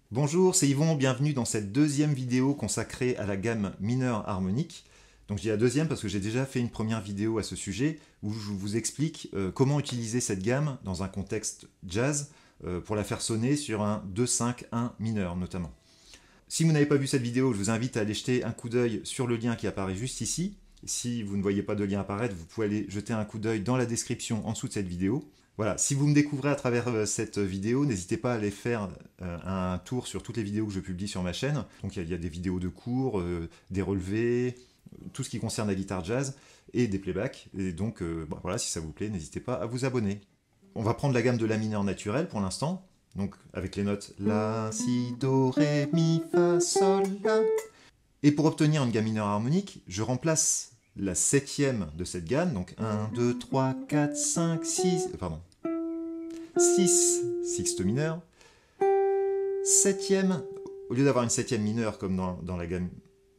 Bonjour, c'est Yvon, bienvenue dans cette deuxième vidéo consacrée à la gamme mineure harmonique. Donc je dis la deuxième parce que j'ai déjà fait une première vidéo à ce sujet où je vous explique comment utiliser cette gamme dans un contexte jazz pour la faire sonner sur un 2-5-1 mineur notamment. Si vous n'avez pas vu cette vidéo, je vous invite à aller jeter un coup d'œil sur le lien qui apparaît juste ici. Si vous ne voyez pas de lien apparaître, vous pouvez aller jeter un coup d'œil dans la description en dessous de cette vidéo. Voilà, si vous me découvrez à travers cette vidéo, n'hésitez pas à aller faire un tour sur toutes les vidéos que je publie sur ma chaîne. Donc il y a des vidéos de cours, des relevés, tout ce qui concerne la guitare jazz et des playbacks. Et donc voilà, si ça vous plaît, n'hésitez pas à vous abonner. On va prendre la gamme de la mineure naturelle pour l'instant. Donc avec les notes La, Si, Do, Ré, Mi, Fa, Sol, La. Et pour obtenir une gamme mineure harmonique, je remplace la septième de cette gamme, donc 1, 2, 3, 4, 5, 6, pardon, 6 sixte mineur. Septième, au lieu d'avoir une septième mineure comme dans la gamme,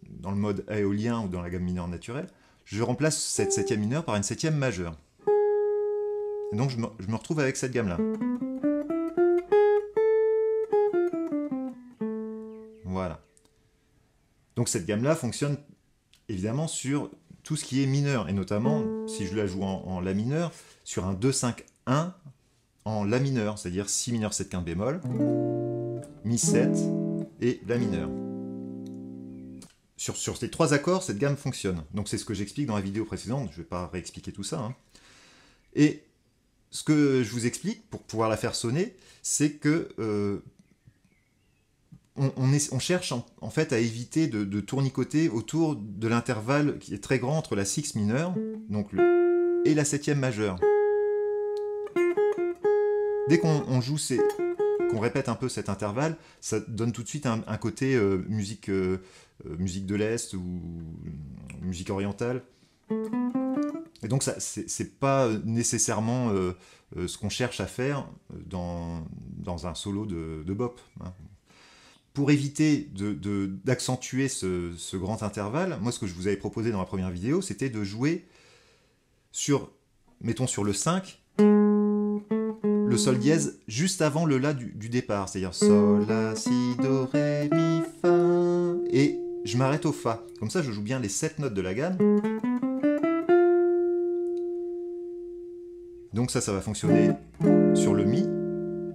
dans le mode éolien ou dans la gamme mineure naturelle, je remplace cette septième mineure par une septième majeure. Et donc je me retrouve avec cette gamme-là. Voilà. Donc cette gamme-là fonctionne évidemment sur tout ce qui est mineur, et notamment, si je la joue en La mineur, sur un 2-5-1 en La mineur, c'est-à-dire Si mineur 7 quinte bémol, Mi 7 et La mineur. Sur ces trois accords, cette gamme fonctionne. Donc c'est ce que j'explique dans la vidéo précédente, je ne vais pas réexpliquer tout ça. Et ce que je vous explique, pour pouvoir la faire sonner, c'est que on cherche en fait à éviter de tournicoter autour de l'intervalle qui est très grand entre la sixte mineure donc et la septième majeure. Dès qu'on joue qu'on répète un peu cet intervalle, ça donne tout de suite un côté musique de l'Est ou musique orientale. Et donc c'est pas nécessairement ce qu'on cherche à faire dans un solo de bop. Pour éviter d'accentuer ce grand intervalle, moi ce que je vous avais proposé dans la première vidéo, c'était de jouer sur, mettons sur le 5, le sol dièse juste avant le La du départ, c'est-à-dire Sol, La, Si, Do, Ré, Mi, Fa, et je m'arrête au Fa. Comme ça je joue bien les 7 notes de la gamme. Donc ça va fonctionner sur le Mi,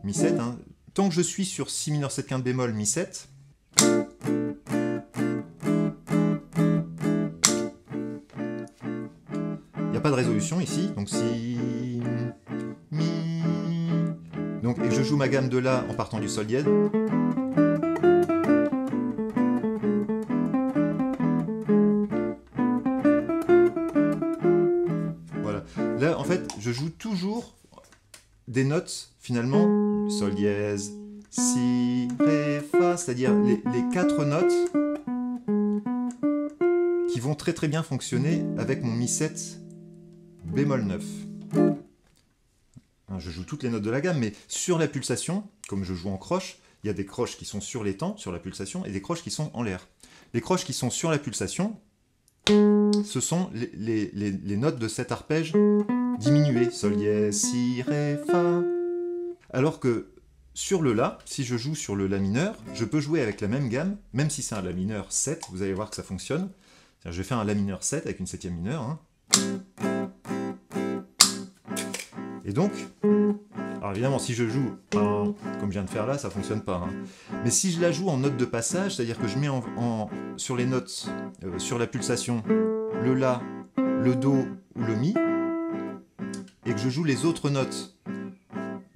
Mi 7, hein. Tant que je suis sur Si mineur 7 quinte bémol, Mi 7, il n'y a pas de résolution ici, donc Si, Mi, donc, et je joue ma gamme de La en partant du Sol dièse. Voilà, là en fait je joue toujours des notes finalement, Sol dièse, Si, Ré, Fa, c'est-à-dire les 4 notes qui vont très très bien fonctionner avec mon Mi 7 bémol 9. Je joue toutes les notes de la gamme, mais sur la pulsation, comme je joue en croche, il y a des croches qui sont sur les temps, sur la pulsation, et des croches qui sont en l'air. Les croches qui sont sur la pulsation, ce sont les notes de cet arpège diminué, Sol dièse, Si, Ré, Fa. Alors que sur le La, si je joue sur le La mineur, je peux jouer avec la même gamme, même si c'est un La mineur 7, vous allez voir que ça fonctionne. Je vais faire un La mineur 7 avec une septième mineure. Hein. Et donc, alors évidemment, si je joue comme je viens de faire là, ça ne fonctionne pas. Hein. Mais si je la joue en note de passage, c'est-à-dire que je mets sur les notes, sur la pulsation, le La, le Do ou le Mi, et que je joue les autres notes,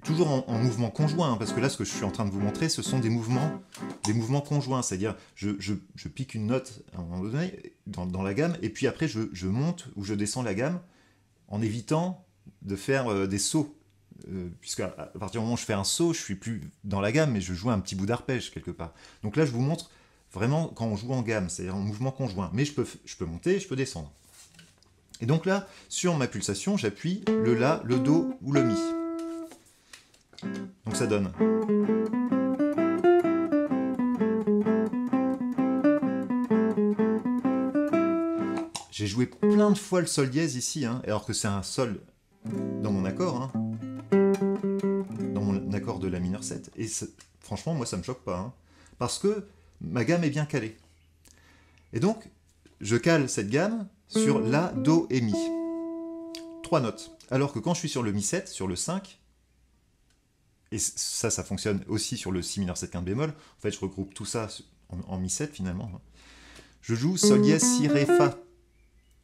toujours en mouvement conjoint, hein, parce que là, ce que je suis en train de vous montrer, ce sont des mouvements conjoints, c'est-à-dire je pique une note à un moment donné dans la gamme, et puis après je monte ou je descends la gamme en évitant de faire des sauts. Puisque à partir du moment où je fais un saut, je suis plus dans la gamme, mais je joue un petit bout d'arpège quelque part. Donc là, je vous montre vraiment quand on joue en gamme, c'est-à-dire en mouvement conjoint. Mais je peux monter, je peux descendre. Et donc là, sur ma pulsation, j'appuie le La, le Do ou le Mi. Donc ça donne. J'ai joué plein de fois le Sol dièse ici, hein, alors que c'est un Sol dans mon accord, hein, dans mon accord de La mineur 7. Et franchement, moi, ça me choque pas. Hein. parce que ma gamme est bien calée. Et donc, je cale cette gamme sur La, Do et Mi. 3 notes. Alors que quand je suis sur le Mi 7, sur le 5, et ça fonctionne aussi sur le Si mineur 7 quinte bémol, en fait je regroupe tout ça en Mi 7 finalement, je joue Sol dièse, Si, Ré, Fa.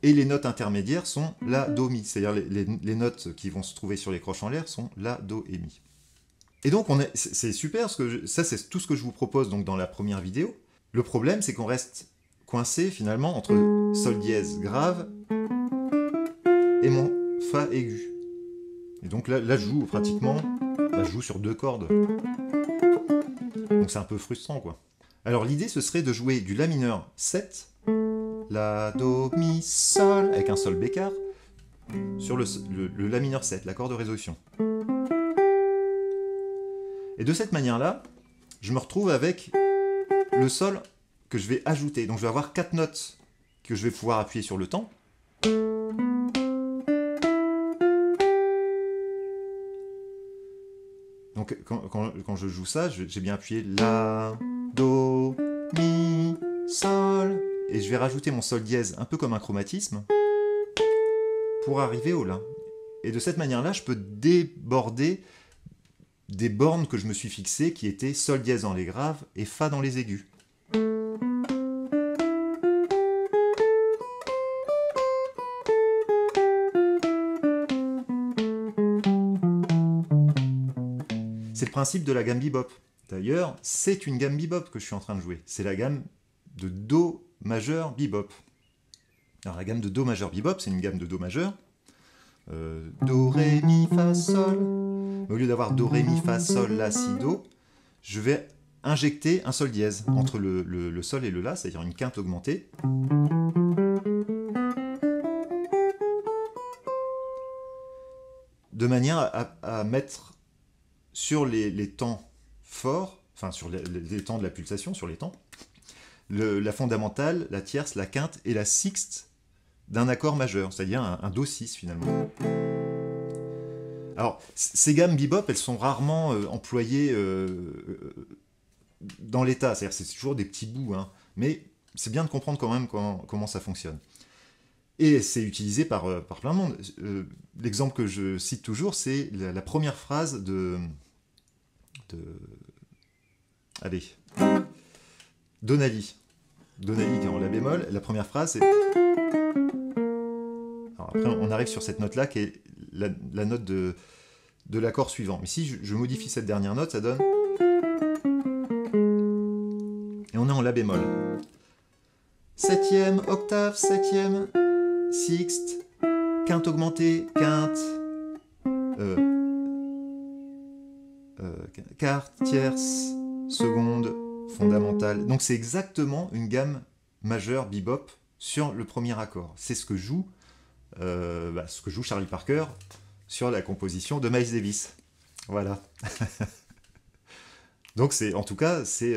Et les notes intermédiaires sont La, Do, Mi. C'est-à-dire les notes qui vont se trouver sur les croches en l'air sont La, Do et Mi. Et donc c'est super, parce que ça c'est tout ce que je vous propose donc, dans la première vidéo. Le problème c'est qu'on reste coincé finalement entre Sol dièse grave et mon Fa aigu. Et donc là je joue pratiquement, je joue sur 2 cordes. Donc c'est un peu frustrant quoi. Alors l'idée ce serait de jouer du La mineur 7, La, Do, Mi, Sol, avec un Sol bécard, sur le La mineur 7, l'accord de résolution. Et de cette manière-là, je me retrouve avec le Sol que je vais ajouter. Donc je vais avoir 4 notes que je vais pouvoir appuyer sur le temps. Donc quand je joue ça, j'ai bien appuyé La, Do, Mi, Sol, et je vais rajouter mon Sol dièse un peu comme un chromatisme pour arriver au La. Et de cette manière-là, je peux déborder des bornes que je me suis fixées qui étaient Sol dièse dans les graves et Fa dans les aigus. C'est le principe de la gamme bebop. D'ailleurs, c'est une gamme bebop que je suis en train de jouer. C'est la gamme de Do majeur bebop. Alors la gamme de Do majeur bebop, c'est une gamme de Do majeur. Do, Ré, Mi, Fa, Sol. Mais au lieu d'avoir Do, Ré, Mi, Fa, Sol, La, Si, Do, je vais injecter un Sol dièse entre le Sol et le La, c'est-à-dire une quinte augmentée. De manière à mettre sur les temps forts, enfin sur les temps de la pulsation, sur les temps, la fondamentale, la tierce, la quinte et la sixte d'un accord majeur, c'est-à-dire un Do 6 finalement. Alors, ces gammes bebop, elles sont rarement employées dans l'état, c'est-à-dire c'est toujours des petits bouts, hein, mais c'est bien de comprendre quand même comment ça fonctionne. Et c'est utilisé par plein de monde. L'exemple que je cite toujours, c'est la première phrase allez, Donali. Donali qui est en La bémol, la première phrase c'est... Alors après on arrive sur cette note là qui est la note de l'accord suivant. Mais si je modifie cette dernière note, ça donne... Et on est en La bémol. Septième, octave, septième, sixte, quinte augmentée, quinte, quarte, tierce, seconde, fondamentale. Donc c'est exactement une gamme majeure bebop sur le premier accord. C'est ce que joue Charlie Parker sur la composition de Miles Davis. Voilà. Donc en tout cas, c'est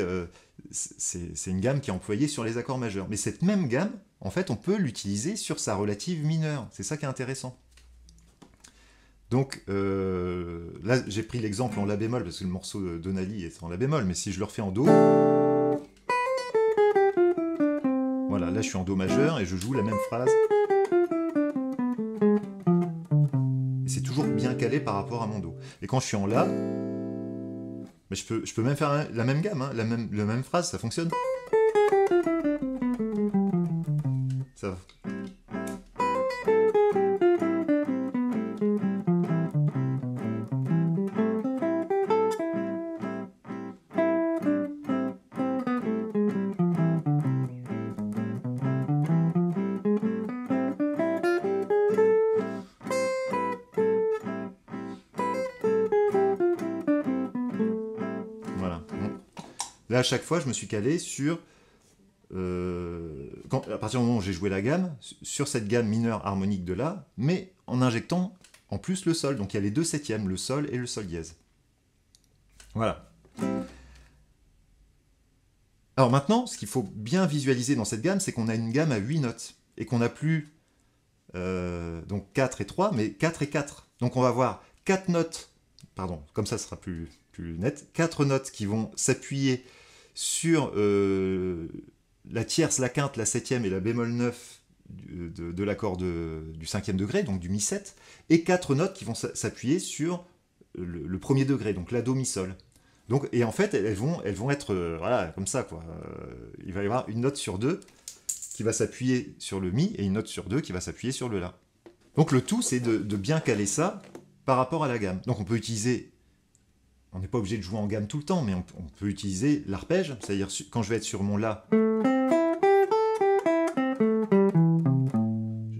une gamme qui est employée sur les accords majeurs. Mais cette même gamme, en fait, on peut l'utiliser sur sa relative mineure. C'est ça qui est intéressant. Donc là, j'ai pris l'exemple en La bémol, parce que le morceau de Donali est en La bémol, mais si je le refais en Do... Voilà, là je suis en Do majeur et je joue la même phrase. Et c'est toujours bien calé par rapport à mon Do. Et quand je suis en La, mais je peux même faire la même gamme, hein, la même phrase, ça fonctionne. Ça va. Là, à chaque fois, je me suis calé sur... à partir du moment où j'ai joué la gamme, sur cette gamme mineure harmonique de La, mais en injectant en plus le Sol. Donc il y a les deux septièmes, le Sol et le Sol dièse. Voilà. Alors maintenant, ce qu'il faut bien visualiser dans cette gamme, c'est qu'on a une gamme à 8 notes. Et qu'on n'a plus donc 4 et 3, mais 4 et 4. Donc on va avoir 4 notes, pardon, comme ça sera plus net, 4 notes qui vont s'appuyer sur la tierce, la quinte, la septième et la bémol 9 de l'accord du cinquième degré, donc du mi 7, et 4 notes qui vont s'appuyer sur le premier degré, donc la do mi sol. Donc, et en fait, elles vont être voilà, comme ça, quoi. Il va y avoir une note sur deux qui va s'appuyer sur le mi et une note sur deux qui va s'appuyer sur le la. Donc le tout, c'est de bien caler ça par rapport à la gamme. Donc on peut utiliser, on n'est pas obligé de jouer en gamme tout le temps, mais on peut utiliser l'arpège, c'est-à-dire quand je vais être sur mon la,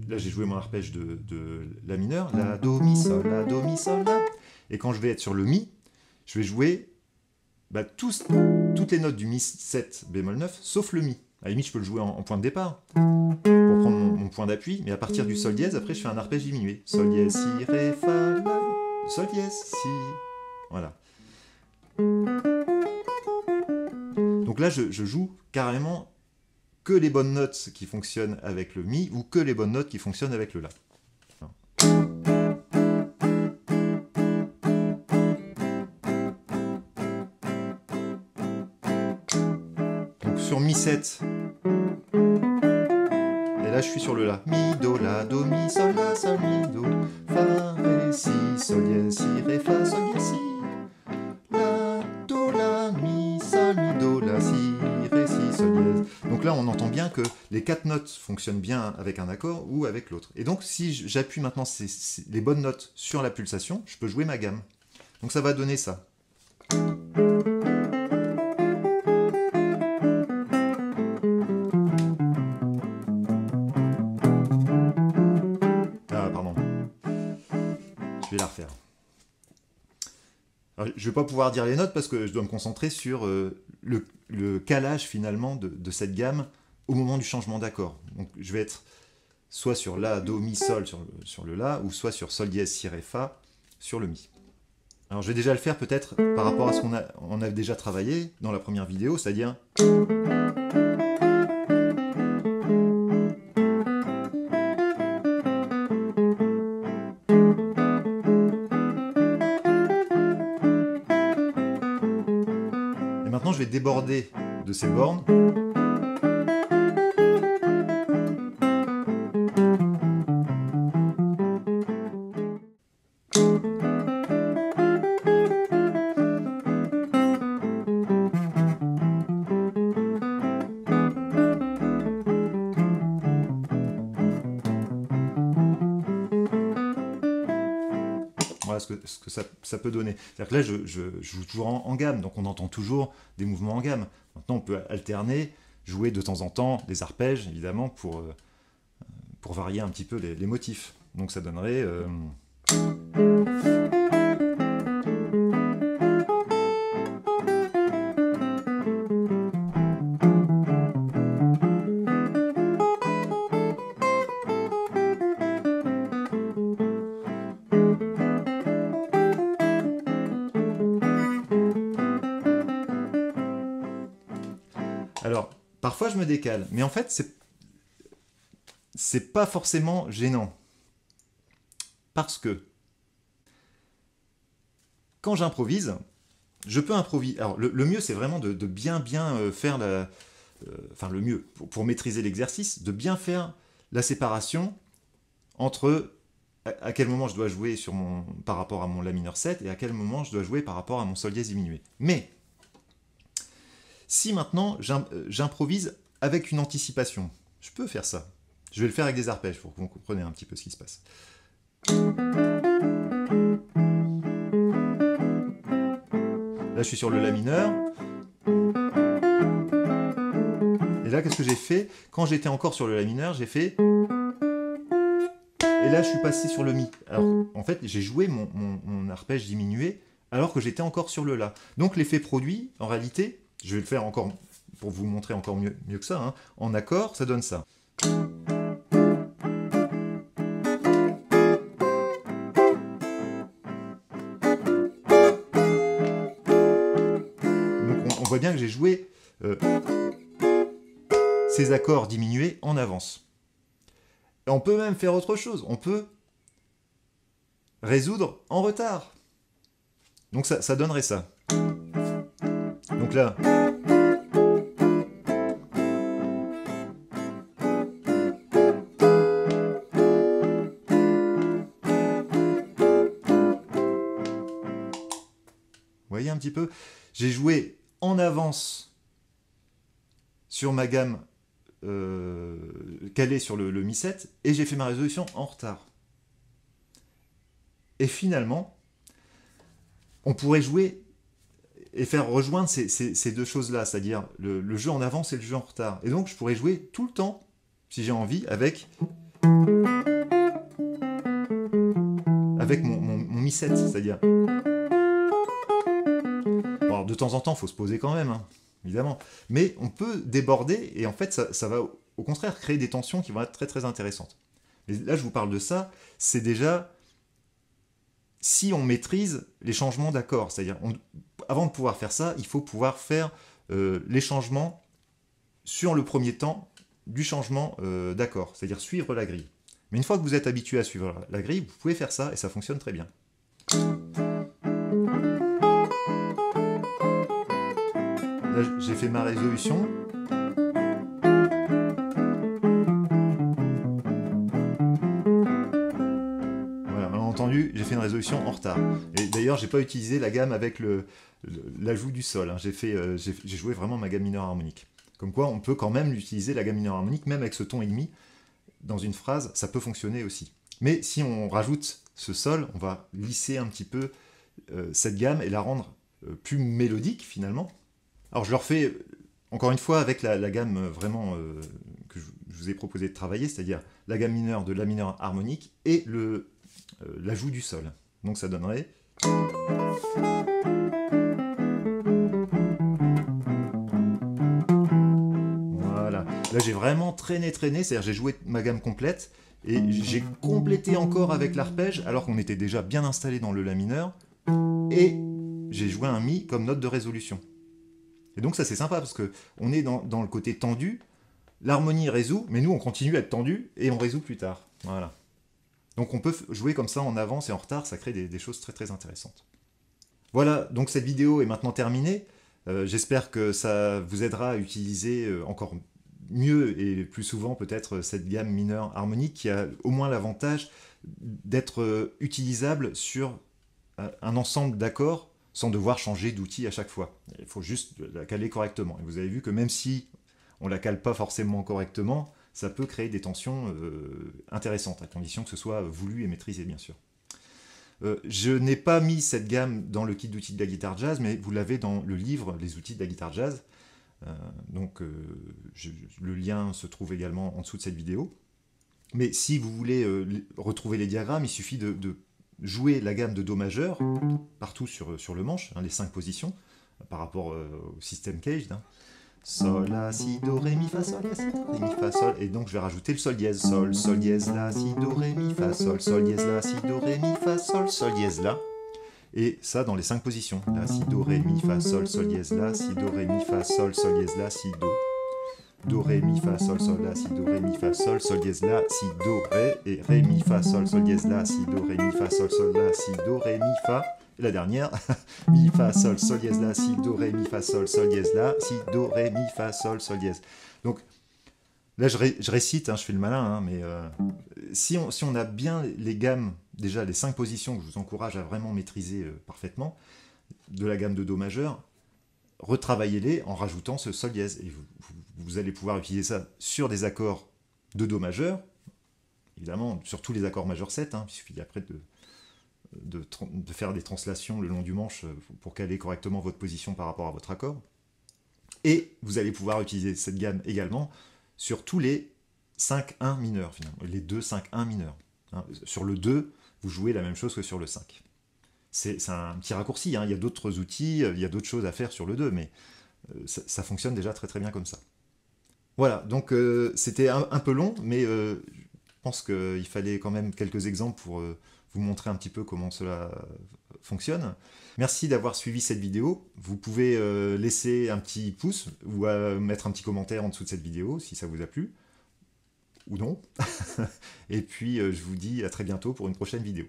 là j'ai joué mon arpège de la mineur, la, do, mi, sol, la, et quand je vais être sur le mi, je vais jouer toutes les notes du mi 7 bémol 9, sauf le mi. À la limite, je peux le jouer en point de départ, pour prendre mon point d'appui, mais à partir du sol dièse, après je fais un arpège diminué. Sol dièse, si, ré, fa, la, sol dièse, si, voilà. Donc là, je joue carrément que les bonnes notes qui fonctionnent avec le mi, ou que les bonnes notes qui fonctionnent avec le la. Sur mi 7, et là je suis sur le la. Mi, do, la, do, mi, sol, mi, do, fa, ré, si, sol, dièse, si, ré, fa, sol, dièse, si, la, do, la, mi, sol, mi, do, la, si, ré, si, sol, dièse. Donc là on entend bien que les 4 notes fonctionnent bien avec un accord ou avec l'autre. Et donc si j'appuie maintenant les bonnes notes sur la pulsation, je peux jouer ma gamme. Donc ça va donner ça. Je vais la refaire. Alors, je ne vais pas pouvoir dire les notes parce que je dois me concentrer sur le calage finalement de cette gamme au moment du changement d'accord. Donc je vais être soit sur la, do, mi, sol sur le la, ou soit sur sol dièse, si, ré, fa sur le mi. Alors je vais déjà le faire peut-être par rapport à ce qu'on a déjà travaillé dans la première vidéo, c'est-à-dire... Maintenant, je vais déborder de ces bornes. Voilà ce que ça peut donner. C'est-à-dire que là, je joue toujours en gamme, donc on entend toujours des mouvements en gamme. Maintenant, on peut alterner, jouer de temps en temps des arpèges, évidemment, pour varier un petit peu les motifs. Donc ça donnerait... Alors, parfois je me décale, mais en fait, c'est pas forcément gênant. Parce que, quand j'improvise, je peux improviser. Alors, le mieux, c'est vraiment de bien faire enfin, le mieux, pour maîtriser l'exercice, de bien faire la séparation entre à quel moment je dois jouer par rapport à mon la mineur 7 et à quel moment je dois jouer par rapport à mon sol dièse diminué. Mais, si maintenant j'improvise avec une anticipation, je peux faire ça. Je vais le faire avec des arpèges pour que vous compreniez un petit peu ce qui se passe. Là, je suis sur le la mineur. Et là, qu'est-ce que j'ai fait? Quand j'étais encore sur le la mineur, j'ai fait... Et là, je suis passé sur le mi. Alors, en fait, j'ai joué mon arpège diminué alors que j'étais encore sur le la. Donc, l'effet produit, en réalité... Je vais le faire encore, pour vous montrer encore mieux que ça, hein. En accord, ça donne ça. Donc on voit bien que j'ai joué ces accords diminués en avance. Et on peut même faire autre chose, on peut résoudre en retard. Donc ça donnerait ça. Donc là, petit peu. J'ai joué en avance sur ma gamme calée sur le Mi 7 et j'ai fait ma résolution en retard. Et finalement, on pourrait jouer et faire rejoindre ces deux choses-là, c'est-à-dire le jeu en avance et le jeu en retard. Et donc, je pourrais jouer tout le temps, si j'ai envie, avec mon Mi 7, c'est-à-dire... Bon, alors, de temps en temps, il faut se poser quand même, hein, évidemment. Mais on peut déborder, et en fait, ça va au contraire créer des tensions qui vont être très très intéressantes. Mais là, je vous parle de ça, c'est déjà... si on maîtrise les changements d'accords, c'est-à-dire, avant de pouvoir faire ça, il faut pouvoir faire les changements sur le premier temps du changement d'accord, c'est-à-dire suivre la grille. Mais une fois que vous êtes habitué à suivre la grille, vous pouvez faire ça et ça fonctionne très bien. Là, j'ai fait ma résolution. Entendu, j'ai fait une résolution en retard. Et d'ailleurs, j'ai pas utilisé la gamme avec l'ajout du sol. Hein. J'ai joué vraiment ma gamme mineure harmonique. Comme quoi, on peut quand même utiliser la gamme mineure harmonique, même avec ce ton et demi, dans une phrase, ça peut fonctionner aussi. Mais si on rajoute ce sol, on va lisser un petit peu cette gamme et la rendre plus mélodique finalement. Alors je le refais encore une fois avec la gamme vraiment que je vous ai proposé de travailler, c'est-à-dire la gamme mineure de la mineure harmonique et l'ajout du sol. Donc ça donnerait... Voilà. Là j'ai vraiment traîné, c'est-à-dire j'ai joué ma gamme complète et j'ai complété encore avec l'arpège alors qu'on était déjà bien installé dans le La mineur et j'ai joué un Mi comme note de résolution. Et donc ça c'est sympa parce qu'on est dans le côté tendu, l'harmonie résout, mais nous on continue à être tendu et on résout plus tard. Voilà. Donc on peut jouer comme ça en avance et en retard, ça crée des choses très très intéressantes. Voilà, donc cette vidéo est maintenant terminée. J'espère que ça vous aidera à utiliser encore mieux et plus souvent peut-être cette gamme mineure harmonique qui a au moins l'avantage d'être utilisable sur un ensemble d'accords sans devoir changer d'outil à chaque fois. Il faut juste la caler correctement. Et vous avez vu que même si on ne la cale pas forcément correctement, ça peut créer des tensions intéressantes, à condition que ce soit voulu et maîtrisé, bien sûr. Je n'ai pas mis cette gamme dans le kit d'outils de la guitare jazz, mais vous l'avez dans le livre « Les outils de la guitare jazz ». Le lien se trouve également en dessous de cette vidéo. Mais si vous voulez retrouver les diagrammes, il suffit de jouer la gamme de Do majeur, partout sur le manche, hein, les 5 positions, par rapport au système Cage. Hein. Sol, la, si, do, ré, mi, fa, sol, la, si, do, ré, mi, fa, sol. Et donc je vais rajouter le sol dièse. Sol, sol dièse, la, si, do, ré, mi, fa, sol, sol dièse, la, si, do, ré, mi, fa, sol dièse, la. Et ça dans les 5 positions. La, si, do, ré, mi, fa, sol dièse, la, si, do, ré, mi, fa, sol dièse, la, si, do. Do, ré, mi, fa, sol, la, si, do, ré, mi, fa, sol dièse, la, si, do, ré. Et ré, mi, fa, sol dièse, la, si, do, ré, mi, fa, la, si, do, ré, mi, fa. Et la dernière, mi, fa, sol dièse, la, si, do, ré, mi, fa, sol dièse, la, si, do, ré, mi, fa, sol dièse. Donc, là, je récite, hein, je fais le malin, hein, mais si on a bien les gammes, déjà les 5 positions que je vous encourage à vraiment maîtriser parfaitement, de la gamme de Do majeur, retravaillez-les en rajoutant ce sol dièse. Et vous allez pouvoir utiliser ça sur des accords de Do majeur, évidemment, sur tous les accords majeurs 7, hein, il suffit après de faire des translations le long du manche pour caler correctement votre position par rapport à votre accord. Et vous allez pouvoir utiliser cette gamme également sur tous les 5-1 mineurs, finalement, les 2-5-1 mineurs. Hein. Sur le 2, vous jouez la même chose que sur le 5. C'est un petit raccourci, hein. Il y a d'autres outils, il y a d'autres choses à faire sur le 2, mais ça fonctionne déjà très très bien comme ça. Voilà, donc c'était un peu long, mais je pense qu'il fallait quand même quelques exemples pour vous montrer un petit peu comment cela fonctionne. Merci d'avoir suivi cette vidéo. Vous pouvez laisser un petit pouce ou mettre un petit commentaire en dessous de cette vidéo si ça vous a plu, ou non. Et puis je vous dis à très bientôt pour une prochaine vidéo.